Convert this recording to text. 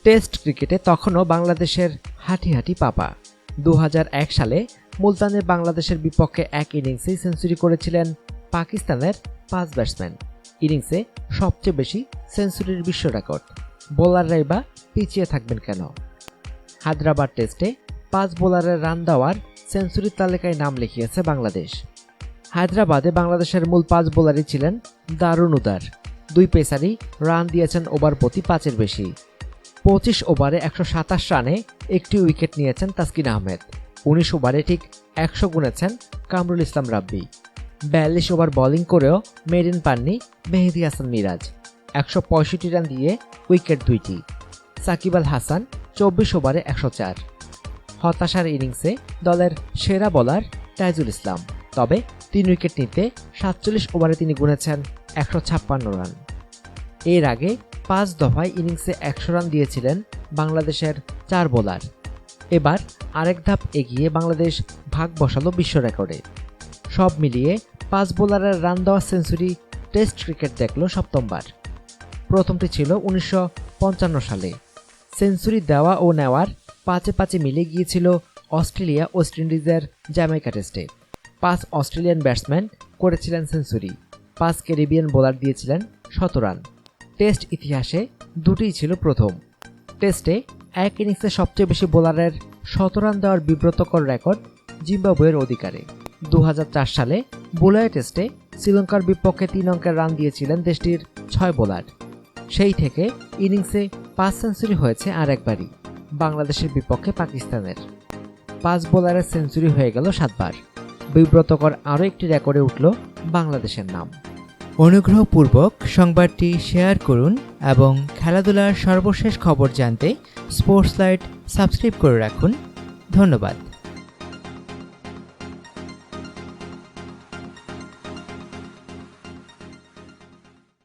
Test ক্রিকেটে তখনও বাংলাদেশের হাঁটি পাপা। 2001 সালে মুলতানে বাংলাদেশের বিপক্ষে এক ইনিংসেই সেঞ্চুরি করেছিলেন পাকিস্তানের 5 ব্যাটসম্যান। ইনিংসে সবচেয়ে বেশি সেঞ্চুরির বিশ্ব রেকর্ড। বোলাররাই বা পিছিয়ে থাকবেন কেন? হায়দ্রাবাদ টেস্টে 5 বোলারের রান দেওয়ার সেঞ্চুরির তালিকায় নাম লিখিয়েছে বাংলাদেশ। হায়দ্রাবাদে বাংলাদেশের মূল 5 বোলারই ছিলেন দারুণ উদার। 2 পেসারই রান দিয়েছেন ওভার প্রতি 5-এর বেশি। 25 ওভারে 127 রানে একটি উইকেট নিয়েছেন তাসকিন আহমেদ। 19 ওভারে ঠিক 100 গুনেছেন কামরুল ইসলাম রাব্বি। 42 ওভার বোলিং করেও মেডেন পাননি মেহেদী হাসান মিরাজ। 165 রান দিয়ে উইকেট 2টি। সাকিব আল হাসান 24 ওভারে 104। হতাশার ইনিংসে দলের সেরা বোলার তাইজুল ইসলাম, তবে 3 উইকেট নিতে 47 ওভারে তিনি গুনেছেন 156 রান। এর আগে 5 দফায় ইনিংসে 100 রান দিয়েছিলেন বাংলাদেশের 4 বোলার। এবার আরেক ধাপ এগিয়ে বাংলাদেশ ভাগ বসালো বিশ্ব রেকর্ডে। সব মিলিয়ে 5 বোলারের রান দেওয়া সেঞ্চুরি টেস্ট ক্রিকেট দেখল সপ্তমবার। প্রথমটি ছিল 1955 সালে। সেঞ্চুরি দেওয়া ও নেওয়ার 5-5 মিলে গিয়েছিল অস্ট্রেলিয়া ওয়েস্ট ইন্ডিজের জ্যামাইকা টেস্টে। 5 অস্ট্রেলিয়ান ব্যাটসম্যান করেছিলেন সেঞ্চুরি। 5 ক্যারিবিয়ান বোলার দিয়েছিলেন 100 রান। টেস্ট ইতিহাসে দুটিই ছিল প্রথম। টেস্টে এক ইনিংসে সবচেয়ে বেশি বোলারের 100 রান দেওয়ার বিব্রতকর রেকর্ড জিম্বাবুয়ের অধিকারে। 2004 সালে বুলায় টেস্টে শ্রীলঙ্কার বিপক্ষে 3 অঙ্কের রান দিয়েছিলেন দেশটির 6 বোলার। সেই থেকে ইনিংসে 5 সেঞ্চুরি হয়েছে আর একবারই, বাংলাদেশের বিপক্ষে পাকিস্তানের। 5 বোলারের সেঞ্চুরি হয়ে গেল 7 বার। বিব্রতকর আরও একটি রেকর্ডে উঠল বাংলাদেশের নাম। অনুগ্রহপূর্বক সংবাদটি শেয়ার করুন এবং খেলাধুলার সর্বশেষ খবর জানতে স্পোর্টস লাইট সাবস্ক্রাইব করে রাখুন। ধন্যবাদ।